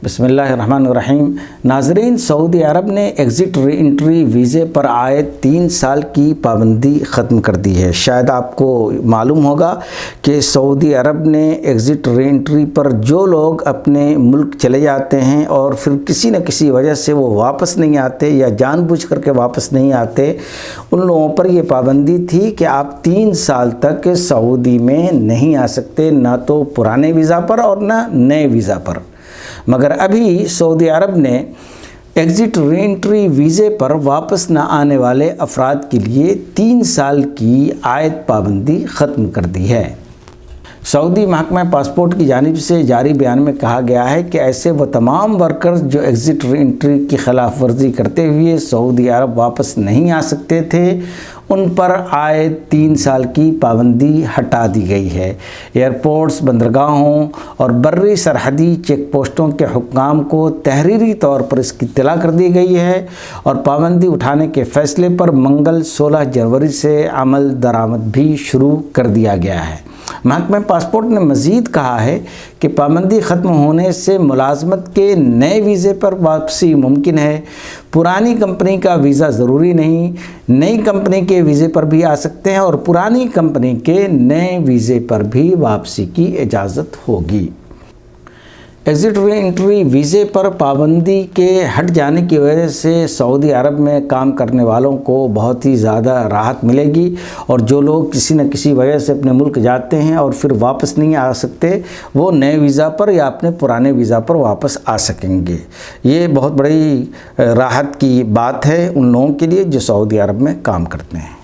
بسم اللہ الرحمن الرحیم۔ ناظرین، سعودی عرب نے ایگزٹ ری انٹری ویزے پر عائد 3 سال کی پابندی ختم کر دی ہے۔ شاید آپ کو معلوم ہوگا کہ سعودی عرب نے ایگزٹ ری انٹری پر جو لوگ اپنے ملک چلے جاتے ہیں اور پھر کسی نہ کسی وجہ سے وہ واپس نہیں آتے یا جان بوجھ کر کے واپس نہیں آتے، ان لوگوں پر یہ پابندی تھی کہ آپ 3 سال تک سعودی میں نہیں آ سکتے، نہ تو پرانے ویزا پر اور نہ نئے ویزا پر۔ مگر ابھی سعودی عرب نے ایگزٹ ری انٹری ویزے پر واپس نہ آنے والے افراد کے لیے 3 سال کی عائد پابندی ختم کر دی ہے۔ سعودی محکمہ پاسپورٹ کی جانب سے جاری بیان میں کہا گیا ہے کہ ایسے وہ تمام ورکرز جو ایگزٹ ری انٹری کی خلاف ورزی کرتے ہوئے سعودی عرب واپس نہیں آ سکتے تھے، ان پر عائد 3 سال کی پابندی ہٹا دی گئی ہے۔ ایئرپورٹس، بندرگاہوں اور بری سرحدی چیک پوسٹوں کے حکام کو تحریری طور پر اس کی اطلاع کر دی گئی ہے اور پابندی اٹھانے کے فیصلے پر منگل 16 جنوری سے عمل درآمد بھی شروع کر دیا گیا ہے۔ محکمہ پاسپورٹ نے مزید کہا ہے کہ پابندی ختم ہونے سے ملازمت کے نئے ویزے پر واپسی ممکن ہے۔ پرانی کمپنی کا ویزا ضروری نہیں، نئی کمپنی کے ویزے پر بھی آ سکتے ہیں اور پرانی کمپنی کے نئے ویزے پر بھی واپسی کی اجازت ہوگی۔ ایگزٹ ری انٹری ویزے پر پابندی کے ہٹ جانے کی وجہ سے سعودی عرب میں کام کرنے والوں کو بہت ہی زیادہ راحت ملے گی، اور جو لوگ کسی نہ کسی وجہ سے اپنے ملک جاتے ہیں اور پھر واپس نہیں آ سکتے، وہ نئے ویزا پر یا اپنے پرانے ویزا پر واپس آ سکیں گے۔ یہ بہت بڑی راحت کی بات ہے ان لوگوں کے لیے جو سعودی عرب میں کام کرتے ہیں۔